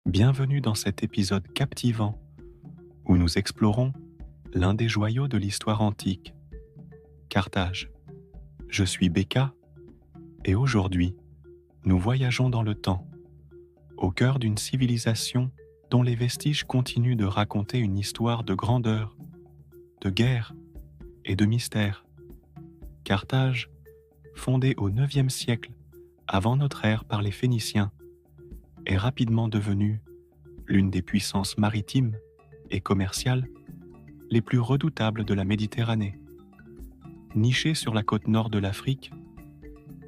Bienvenue dans cet épisode captivant où nous explorons l'un des joyaux de l'histoire antique, Carthage. Je suis Becca et aujourd'hui, nous voyageons dans le temps, au cœur d'une civilisation dont les vestiges continuent de raconter une histoire de grandeur, de guerre et de mystère. Carthage, fondée au IXe siècle avant notre ère par les Phéniciens, est rapidement devenue l'une des puissances maritimes et commerciales les plus redoutables de la Méditerranée. Nichée sur la côte nord de l'Afrique,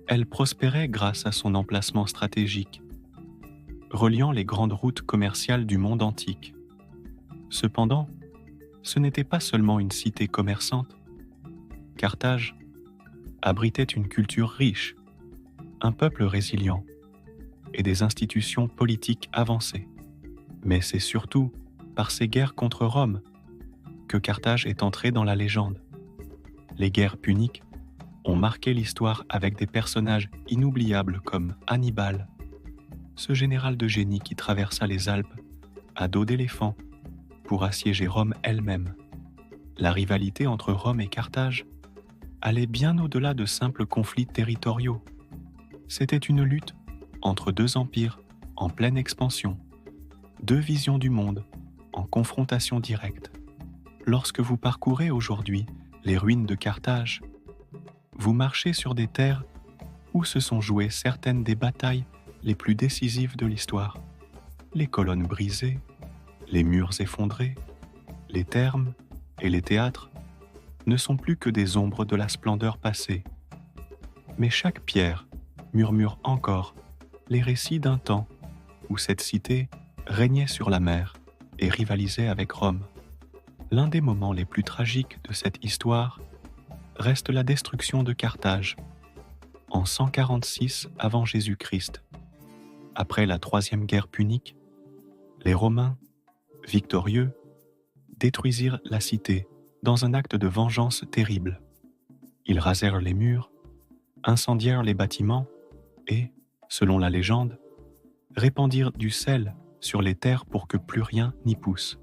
elle prospérait grâce à son emplacement stratégique, reliant les grandes routes commerciales du monde antique. Cependant, ce n'était pas seulement une cité commerçante. Carthage abritait une culture riche, un peuple résilient et des institutions politiques avancées. Mais c'est surtout par ses guerres contre Rome que Carthage est entrée dans la légende. Les guerres puniques ont marqué l'histoire avec des personnages inoubliables comme Hannibal, ce général de génie qui traversa les Alpes à dos d'éléphant pour assiéger Rome elle-même. La rivalité entre Rome et Carthage allait bien au-delà de simples conflits territoriaux. C'était une lutte entre deux empires en pleine expansion, deux visions du monde en confrontation directe. Lorsque vous parcourez aujourd'hui les ruines de Carthage, vous marchez sur des terres où se sont jouées certaines des batailles les plus décisives de l'histoire. Les colonnes brisées, les murs effondrés, les thermes et les théâtres ne sont plus que des ombres de la splendeur passée. Mais chaque pierre murmure encore les récits d'un temps où cette cité régnait sur la mer et rivalisait avec Rome. L'un des moments les plus tragiques de cette histoire reste la destruction de Carthage, en 146 avant Jésus-Christ. Après la troisième guerre punique, les Romains, victorieux, détruisirent la cité dans un acte de vengeance terrible. Ils rasèrent les murs, incendièrent les bâtiments et, selon la légende, répandirent du sel sur les terres pour que plus rien n'y pousse.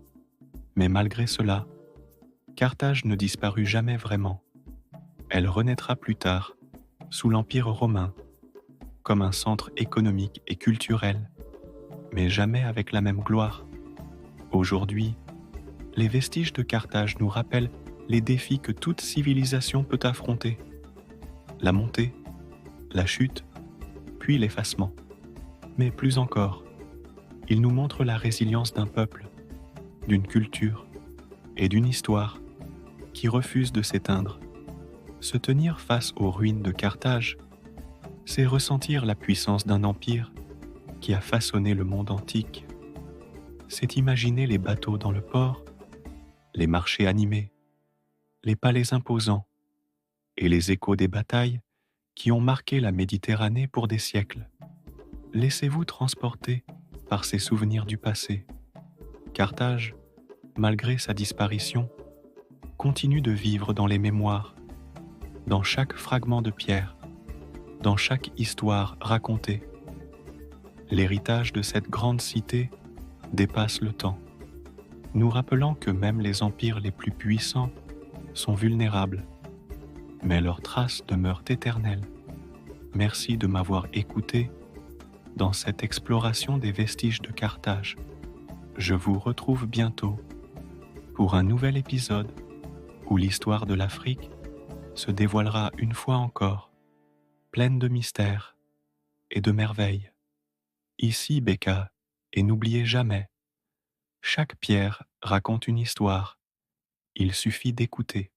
Mais malgré cela, Carthage ne disparut jamais vraiment. Elle renaîtra plus tard, sous l'Empire romain, comme un centre économique et culturel, mais jamais avec la même gloire. Aujourd'hui, les vestiges de Carthage nous rappellent les défis que toute civilisation peut affronter. La montée, la chute, puis l'effacement. Mais plus encore, ils nous montrent la résilience d'un peuple, d'une culture et d'une histoire qui refusent de s'éteindre. Se tenir face aux ruines de Carthage, c'est ressentir la puissance d'un empire qui a façonné le monde antique. C'est imaginer les bateaux dans le port, les marchés animés, les palais imposants et les échos des batailles qui ont marqué la Méditerranée pour des siècles. Laissez-vous transporter par ces souvenirs du passé. Carthage, malgré sa disparition, continue de vivre dans les mémoires, dans chaque fragment de pierre, dans chaque histoire racontée. L'héritage de cette grande cité dépasse le temps, nous rappelant que même les empires les plus puissants sont vulnérables, mais leurs traces demeurent éternelles. Merci de m'avoir écouté dans cette exploration des vestiges de Carthage. Je vous retrouve bientôt pour un nouvel épisode où l'histoire de l'Afrique se dévoilera une fois encore, pleine de mystères et de merveilles. Ici Becca, et n'oubliez jamais, chaque pierre raconte une histoire, il suffit d'écouter.